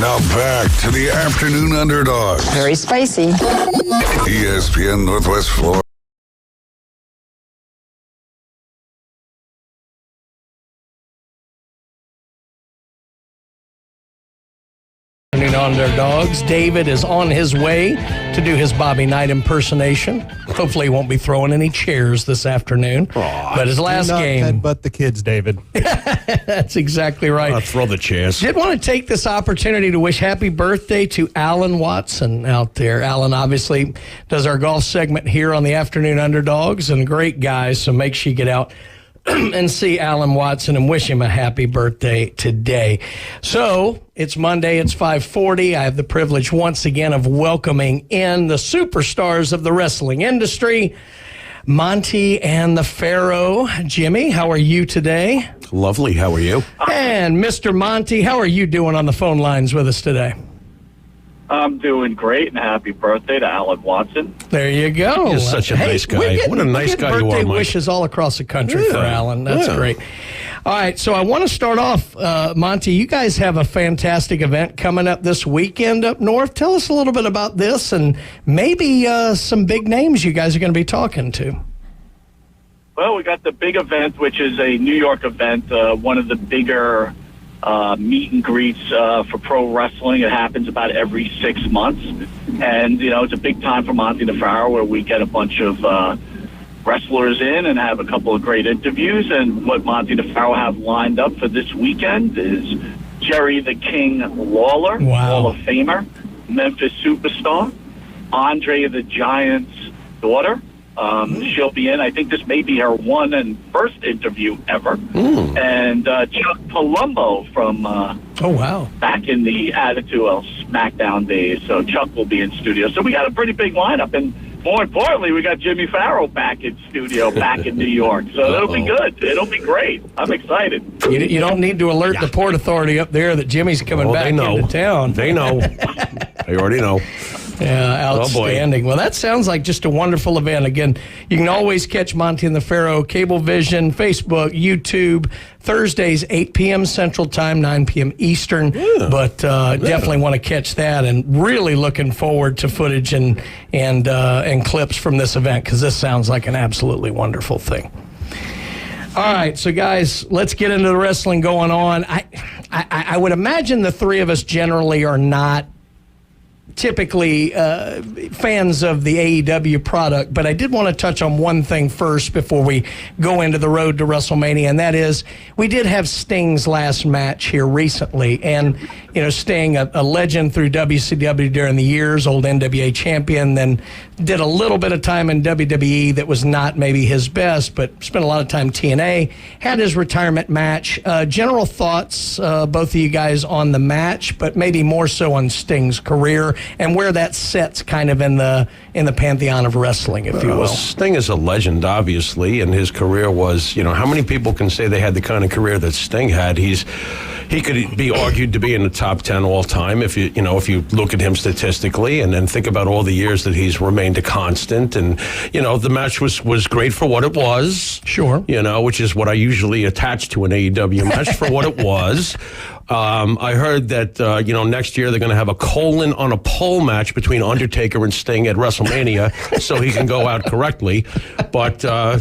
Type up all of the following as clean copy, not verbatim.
Now back to the afternoon underdogs. Very spicy. ESPN Northwest Florida. Underdogs. David is on his way to do his Bobby Knight impersonation. Hopefully he won't be throwing any chairs this afternoon. But his last game. But the kids, David. That's exactly right. Throw the chairs. Did want to take this opportunity to wish happy birthday to Alan Watson out there. Alan obviously does our golf segment here on the Afternoon Underdogs, and a great guy, so make sure you get out and see Alan Watson and wish him a happy birthday today. So it's Monday, it's 5:40. I have the privilege once again of welcoming in the superstars of the wrestling industry, Monte and the Pharaoh. Jimmy, how are you today? Lovely. How are you? And Mr. Monte, how are you doing on the phone lines with us today? I'm doing great, and happy birthday to Alan Watson. There you go. You're such a nice guy. What a nice guy you are, birthday Mike. wishes all across the country for Alan. That's great. All right, so I want to start off, Monte, you guys have a fantastic event coming up this weekend up north. Tell us a little bit about this and maybe some big names you guys are going to be talking to. Well, we got the big event, which is a New York event, one of the bigger meet and greets for pro wrestling. It happens about every 6 months. And, you know, it's a big time for Monte The Pharaoh, where we get a bunch of wrestlers in and have a couple of great interviews. And what Monte The Pharaoh have lined up for this weekend is Jerry the King Lawler, Hall of Famer, Memphis superstar, Andre the Giant's daughter. She'll be in. I think this may be her one and first interview ever. And Chuck Palumbo from back in the Attitude of SmackDown days. So Chuck will be in studio. So we got a pretty big lineup. And more importantly, we got Jimmy Farrow back in studio, back in New York. So it'll be good. It'll be great. I'm excited. You don't need to alert the Port Authority up there that Jimmy's coming back into town. They know. They already know. Yeah, outstanding. Well, that sounds like just a wonderful event. Again, you can always catch Monte and the Pharaoh, Cablevision, Facebook, YouTube, Thursdays, 8 p.m. Central Time, 9 p.m. Eastern. But definitely want to catch that, and really looking forward to footage and clips from this event, because this sounds like an absolutely wonderful thing. All right, so guys, let's get into the wrestling going on. I would imagine the three of us generally are not typically fans of the AEW product, but I did want to touch on one thing first before we go into the road to WrestleMania, and that is we did have Sting's last match here recently, and you know, Sting, a legend through WCW during the years, old NWA champion, then did a little bit of time in WWE that was not maybe his best, but spent a lot of time TNA, had his retirement match. General thoughts, both of you guys, on the match, but maybe more so on Sting's career and where that sets kind of in the pantheon of wrestling, if you will. Sting is a legend, obviously, and his career was, you know, how many people can say they had the kind of career that Sting had? He could be argued to be in the top 10 all time if you look at him statistically, and then think about all the years that he's remained a constant. And you know, the match was great for what it was. Sure. You know, which is what I usually attach to an AEW match, for what it was. I heard that next year they're going to have a colon on a pole match between Undertaker and Sting at WrestleMania, so he can go out correctly. But I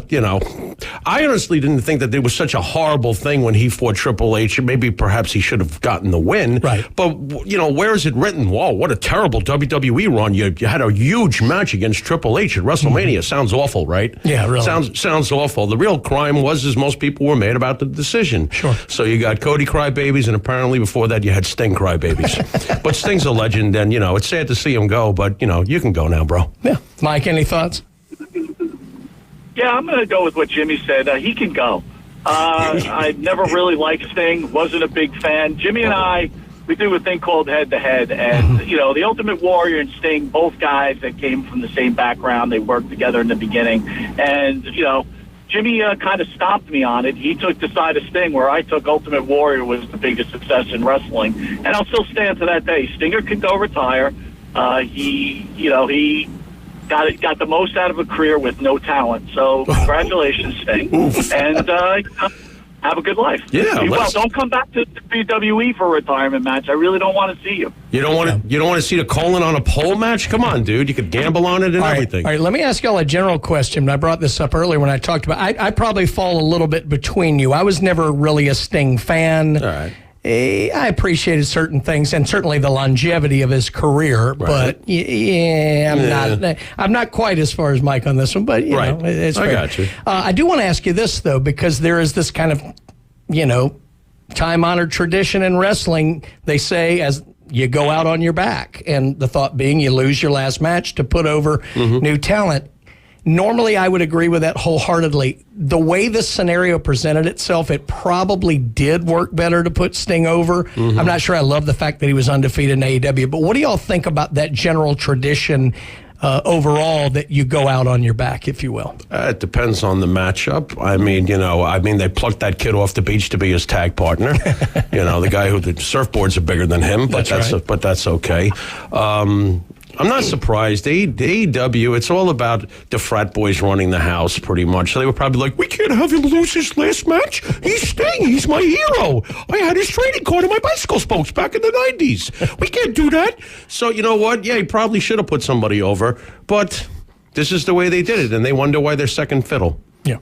honestly didn't think that it was such a horrible thing when he fought Triple H. Maybe perhaps he should have gotten the win. Right. But where is it written? Whoa, what a terrible WWE run! You had a huge match against Triple H at WrestleMania. Mm-hmm. Sounds awful, right? Yeah, really. Sounds awful. The real crime was, as most people were made about the decision. Sure. So you got Cody crybabies, and apparently before that you had Sting crybabies. But Sting's a legend, and it's sad to see him go. But you can go now, bro. Yeah, Mike, any thoughts? Yeah, I'm going to go with what Jimmy said. He can go. I never really liked Sting. Wasn't a big fan. Jimmy and I, we do a thing called head-to-head. And, the Ultimate Warrior and Sting, both guys that came from the same background. They worked together in the beginning. And, Jimmy kind of stopped me on it. He took the side of Sting, where I took Ultimate Warrior was the biggest success in wrestling. And I'll still stand to that day. Stinger could go retire. He got the most out of a career with no talent. So congratulations, Sting. And have a good life. Yeah. Well, don't come back to WWE for a retirement match. I really don't want to see you. You don't want to see the colon on a pole match? Come on, dude. You could gamble on it and everything. All right, let me ask y'all a general question. I brought this up earlier when I talked about I probably fall a little bit between you. I was never really a Sting fan. All right. I appreciated certain things and certainly the longevity of his career, but I'm not quite as far as Mike on this one, but you know, it's fair. I got you. I do want to ask you this though, because there is this kind of, time-honored tradition in wrestling. They say as you go out on your back, and the thought being you lose your last match to put over new talent. Normally, I would agree with that wholeheartedly. The way this scenario presented itself, it probably did work better to put Sting over. I'm not sure I love the fact that he was undefeated in AEW, but what do y'all think about that general tradition overall that you go out on your back, if you will? It depends on the matchup. I mean, they plucked that kid off the beach to be his tag partner. The guy who the surfboards are bigger than him, but that's okay. I'm not surprised. AEW, it's all about the frat boys running the house, pretty much. So they were probably like, we can't have him lose his last match. He's Sting. He's my hero. I had his trading card in my bicycle spokes back in the 90s. We can't do that. So you know what? Yeah, he probably should have put somebody over. But this is the way they did it, and they wonder why they're second fiddle. Yeah.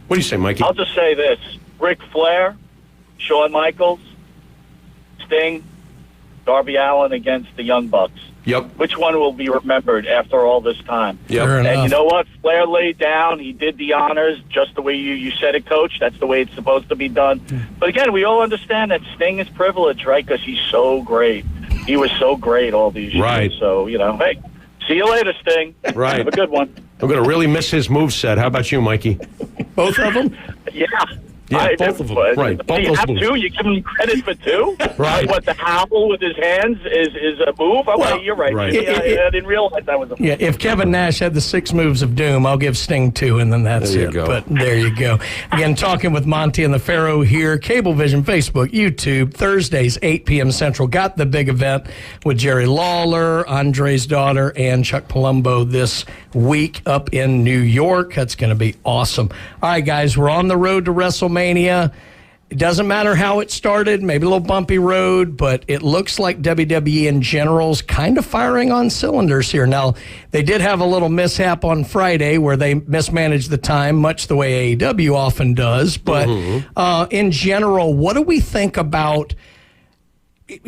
What do you say, Mikey? I'll just say this. Ric Flair, Shawn Michaels, Sting, Darby Allin against the Young Bucks. Yep. Which one will be remembered after all this time? Yep. And you know what? Flair laid down. He did the honors just the way you said it, Coach. That's the way it's supposed to be done. But again, we all understand that Sting is privileged, right? Because he's so great. He was so great all these years. Right. So, hey, see you later, Sting. Right. Have a good one. I'm going to really miss his moveset. How about you, Mikey? Both of them? Yeah. Yeah, both of them. Right. Both you those have moves. two? You give him credit for two? Right. What, the howl with his hands is a move? Okay, Well, you're right. right. I didn't realize that was a move. Yeah, if Kevin Nash had the 6 moves of doom, I'll give Sting 2, and then that's There you it. go. But there you go. Again, talking with Monte and the Pharaoh here, Cablevision, Facebook, YouTube, Thursdays, 8 p.m. Central. Got the big event with Jerry Lawler, Andre's daughter, and Chuck Palumbo this week up in New York. That's going to be awesome. All right, guys, we're on the road to WrestleMania. It doesn't matter how it started, maybe a little bumpy road, but it looks like WWE in general is kind of firing on cylinders here. Now, they did have a little mishap on Friday where they mismanaged the time, much the way AEW often does. But in general, what do we think about,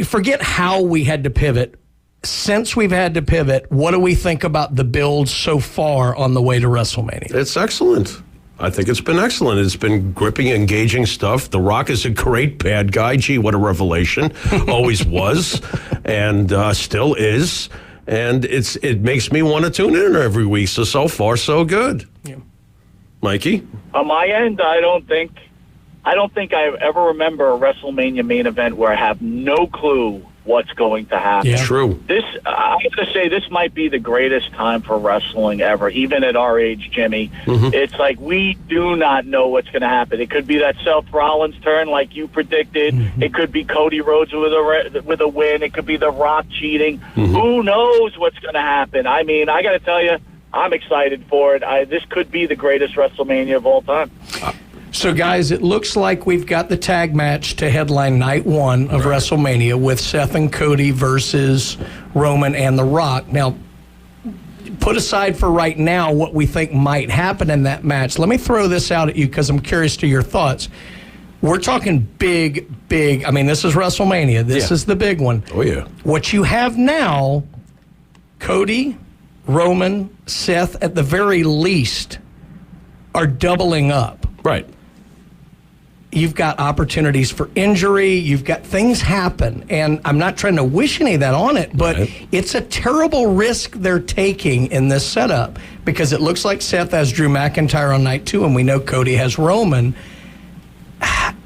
forget how we had to pivot, since we've had to pivot, what do we think about the build so far on the way to WrestleMania? It's excellent. I think it's been excellent. It's been gripping, engaging stuff. The Rock is a great bad guy. Gee, what a revelation. Always was and still is. And it makes me want to tune in every week. So far, so good. Yeah. Mikey? On my end, I don't think I ever remember a WrestleMania main event where I have no clue what's going to happen. Yeah. True. I have to say, this might be the greatest time for wrestling ever, even at our age, Jimmy. It's like we do not know what's going to happen. It could be that Seth Rollins turn like you predicted. It could be Cody Rhodes with a win. It could be The Rock cheating. Who knows what's going to happen? I mean, I got to tell you, I'm excited for it. This could be the greatest WrestleMania of all time. So, guys, it looks like we've got the tag match to headline night 1 of WrestleMania with Seth and Cody versus Roman and The Rock. Now, put aside for right now what we think might happen in that match. Let me throw this out at you because I'm curious to your thoughts. We're talking big, I mean, this is WrestleMania. This is the big one. Oh, yeah. What you have now, Cody, Roman, Seth, at the very least, are doubling up. Right. You've got opportunities for injury. You've got things happen. And I'm not trying to wish any of that on it, but it's a terrible risk they're taking in this setup because it looks like Seth has Drew McIntyre on night 2, and we know Cody has Roman.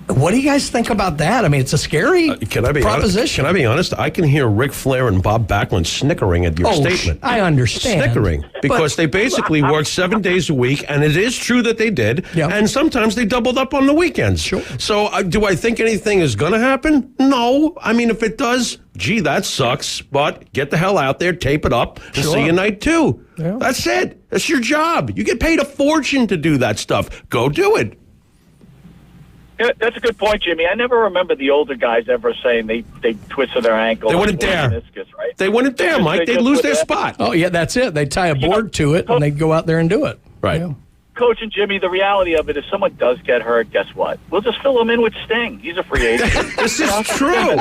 What do you guys think about that? I mean, it's a scary proposition. Can I be honest? I can hear Ric Flair and Bob Backlund snickering at your statement. I understand. Snickering. Because they basically work 7 days a week, and it is true that they did, and sometimes they doubled up on the weekends. Sure. So do I think anything is going to happen? No. I mean, if it does, gee, that sucks, but get the hell out there, tape it up, and see you night 2. Yeah. That's it. That's your job. You get paid a fortune to do that stuff. Go do it. Yeah, that's a good point, Jimmy. I never remember the older guys ever saying they twisted their ankle. They wouldn't dare. Meniscus, right? They wouldn't dare, Mike. They'd lose their spot. Oh, yeah, that's it. They'd tie a board to it, and they'd go out there and do it. Right. Yeah. Coach and Jimmy, the reality of it, if someone does get hurt, guess what? We'll just fill him in with Sting. He's a free agent. This is true.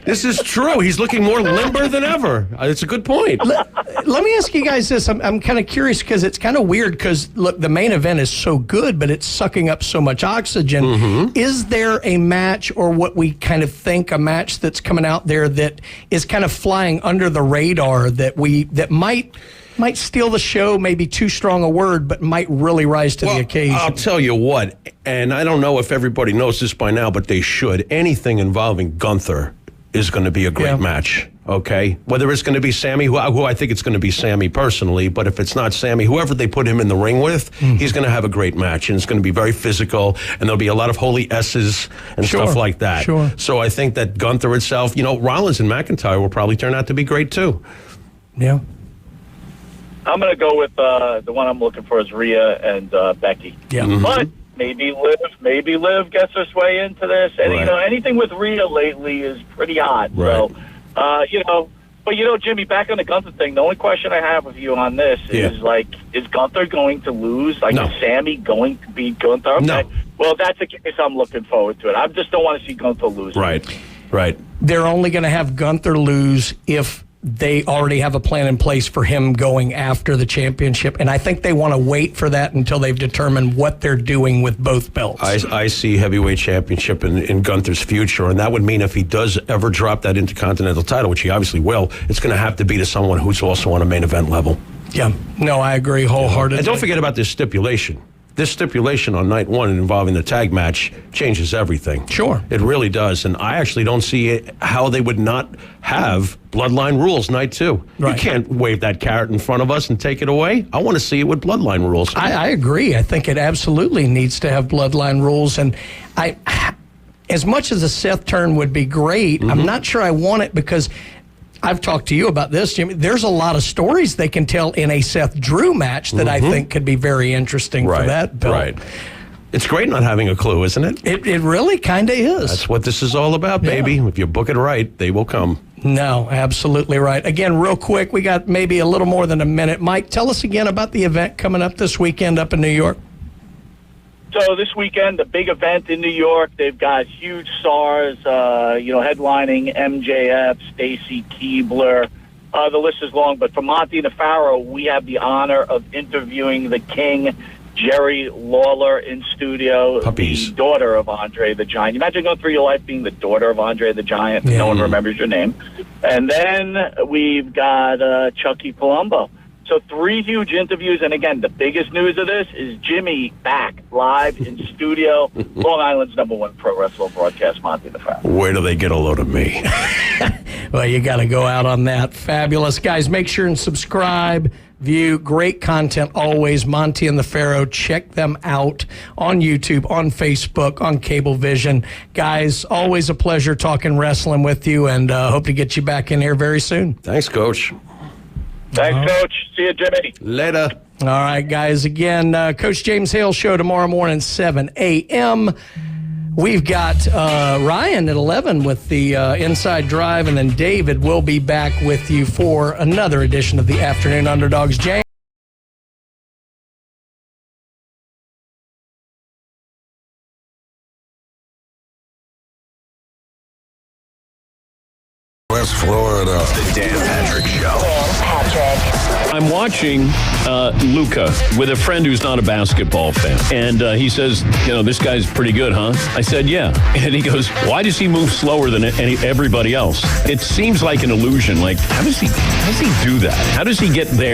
This is true. He's looking more limber than ever. It's a good point. Let me ask you guys this. I'm kind of curious because it's kind of weird because, look, the main event is so good, but it's sucking up so much oxygen. Mm-hmm. Is there a match or what we kind of think a match that's coming out there that is kind of flying under the radar that might steal the show, maybe too strong a word, but might really rise to the occasion? I'll tell you what, and I don't know if everybody knows this by now, but they should. Anything involving Gunther is going to be a great match, okay? Whether it's going to be Sammy, who I think it's going to be Sammy personally, but if it's not Sammy, whoever they put him in the ring with, he's going to have a great match, and it's going to be very physical, and there'll be a lot of holy S's and stuff like that. Sure. So I think that Gunther itself, Rollins and McIntyre will probably turn out to be great too. Yeah. I'm going to go with the one I'm looking for is Rhea and Becky. Yeah. Mm-hmm. But maybe Liv gets her way into this. And, anything with Rhea lately is pretty hot. Right. So, but Jimmy, back on the Gunther thing, the only question I have with you on this is, is Gunther going to lose? Like, No. is Sammy going to beat Gunther? Okay. No. Well, that's the case. I'm looking forward to it. I just don't want to see Gunther lose. Right. They're only going to have Gunther lose if they already have a plan in place for him going after the championship. And I think they want to wait for that until they've determined what they're doing with both belts. I see heavyweight championship in Gunther's future, and that would mean if he does ever drop that Intercontinental title, which he obviously will, it's going to have to be to someone who's also on a main event level. Yeah. No, I agree wholeheartedly. And don't forget about this stipulation. This stipulation on night one involving the tag match changes everything. Sure. It really does. And I actually don't see how they would not have Bloodline rules night two. Right. You can't wave that carrot in front of us and take it away. I want to see it with Bloodline rules. I agree. I think it absolutely needs to have Bloodline rules. And as much as a Seth turn would be great, I'm not sure I want it because I've talked to you about this, Jimmy. There's a lot of stories they can tell in a Seth Drew match that I think could be very interesting for that belt. Right. It's great not having a clue, isn't it? It really kind of is. That's what this is all about, baby. If you book it right, they will come. No, absolutely right. Again, real quick, we got maybe a little more than a minute. Mike, tell us again about the event coming up this weekend up in New York. So this weekend, the big event in New York, they've got huge stars, headlining MJF, Stacy Keibler. The list is long, but for Monte the Pharaoh, we have the honor of interviewing the King, Jerry Lawler, in studio. Puppies. The daughter of Andre the Giant. Imagine going through your life being the daughter of Andre the Giant. No one remembers your name. And then we've got Chucky Palumbo. So 3 huge interviews, and again, the biggest news of this is Jimmy back live in studio, Long Island's #1 pro wrestling broadcast, Monte the Pharaoh. Where do they get a load of me? Well, you got to go out on that. Fabulous. Guys, make sure and subscribe, view. Great content always. Monte and the Pharaoh. Check them out on YouTube, on Facebook, on Cablevision. Guys, always a pleasure talking wrestling with you, and hope to get you back in here very soon. Thanks, Coach. Thanks, Coach. See you, Jimmy. Later. All right, guys. Again, Coach James Hale Show tomorrow morning, 7 a.m. We've got Ryan at 11 with the Inside Drive, and then David will be back with you for another edition of the Afternoon Underdogs. James? West Florida. The Dan Patrick Show. I'm watching Luca with a friend who's not a basketball fan. And he says, this guy's pretty good, huh? I said, yeah. And he goes, why does he move slower than everybody else? It seems like an illusion. Like, how does he do that? How does he get there?